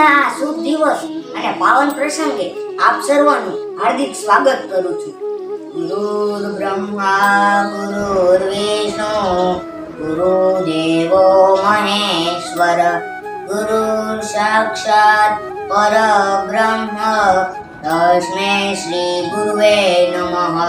આજના આ શુભ દિવસ અને પાવન પ્રસંગે આપ સર્વનું હાર્દિક સ્વાગત કરું છું. ગુરુર બ્રહ્મા ગુરુર્વિષ્ણુ ગુરુદેવો મહેશ્વર ગુરુર સાક્ષાત પરબ્રહ્મ તસ્મૈ શ્રી ગુરુવે નમઃ.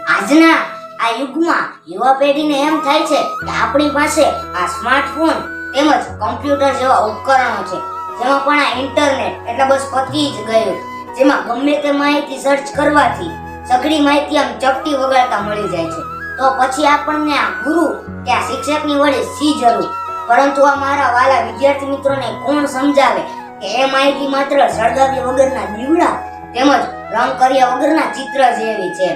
આજના આ યુગમાં યુવા પેઢીને એમ થાય છે કે આપણી પાસે આ સ્માર્ટફોન તેમજ કમ્પ્યુટર જેવા ઉપકરણો છે, જેમાં પણ આ ઇન્ટરનેટ એટલે બસ પતી જ ગયું, જેમાં ગમે તે માહિતી સર્ચ કરવાથી સઘળી માહિતી આમ ચપટી વગાડતા મળી જાય છે. તો પછી આપણને આ ગુરુ કે આ શિક્ષકની વડે શી જરૂર? પરંતુ આ મારા વાલા વિદ્યાર્થી મિત્રોને કોણ સમજાવે કે એ માહિતી માત્ર સળગાવ્યા વગરના દીવડા તેમજ રંગ કર્યા વગરના ચિત્ર જેવી છે.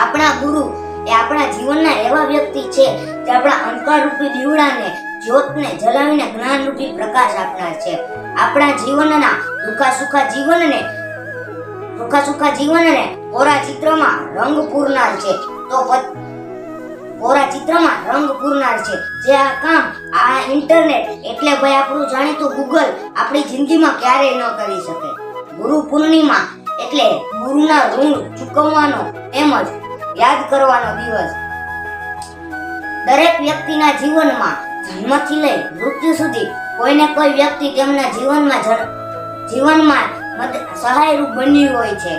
આપણા ગુરુ એ આપણા જીવનના એવા વ્યક્તિ છે જે આપણા અંધકારરૂપી દીવડાને જ્યોતને જલાવીને જ્ઞાનરૂપી પ્રકાશ આપનાર છે. આપણા જીવનના દુઃખા સુખા જીવનને કોરા ચિત્રમાં રંગ પૂરનાર છે. કોરા ચિત્રમાં રંગ પૂરનાર છે. જે આ કામ આ ઇન્ટરનેટ એટલે ભાઈ આપણું જાણીતું ગૂગલ આપણી જિંદગીમાં ક્યારેય ન કરી શકે. ગુરુ પૂર્ણિમા એટલે ગુરુના ઋણ ચૂકવવાનો તેમજ યાદ કરવાનો દિવસ. દરેક વ્યક્તિના જીવનમાં જન્મથી લઈ મૃત્યુ સુધી કોઈને કોઈ વ્યક્તિ તેમના જીવનમાં સહાયરૂપ બન્યું હોય છે.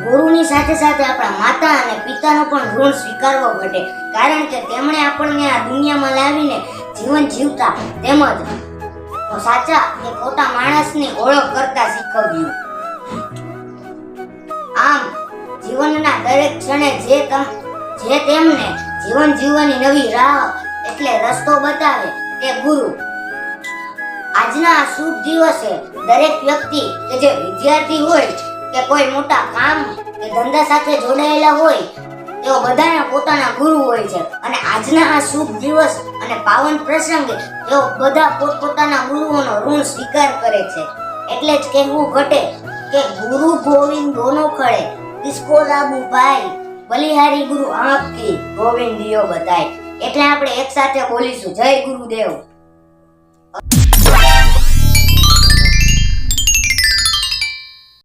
ગુરુની સાથે સાથે આપણા માતા અને પિતાનો પણ ઋણ સ્વીકારવો પડે, કારણ કે તેમણે આપણને આ દુનિયામાં લાવીને જીવન જીવતા તેમજ સાચા કે ખોટા માણસની ઓળખ કરતા શીખવ્યું. આમ જીવનના દરેક ક્ષણે જે તેમને જીવન જીવવાની નવી રાહ એટલે રસ્તો બતાવે તે ગુરુ. આજના આ શુભ દિવસે દરેક વ્યક્તિ કે જે વિદ્યાર્થી હોય કે કોઈ મોટા કામ કે ધંધા સાથે જોડાયેલા હોય, તેઓ બધાના પોતાના ગુરુ હોય છે. અને આજના આ શુભ દિવસ અને પાવન પ્રસંગે તેઓ બધા પોતપોતાના ગુરુઓનો ઋણ સ્વીકાર કરે છે. એટલે જ કહેવું ઘટે કે ગુરુ ગોવિંદ દોનો ખડે, કિસકો લાબુ ભાઈ, બલિહારી ગુરુ આપકી ગોવિંદ દિયો બતાય. એટલે આપણે એક સાથે બોલીશું, જય ગુરુદેવ.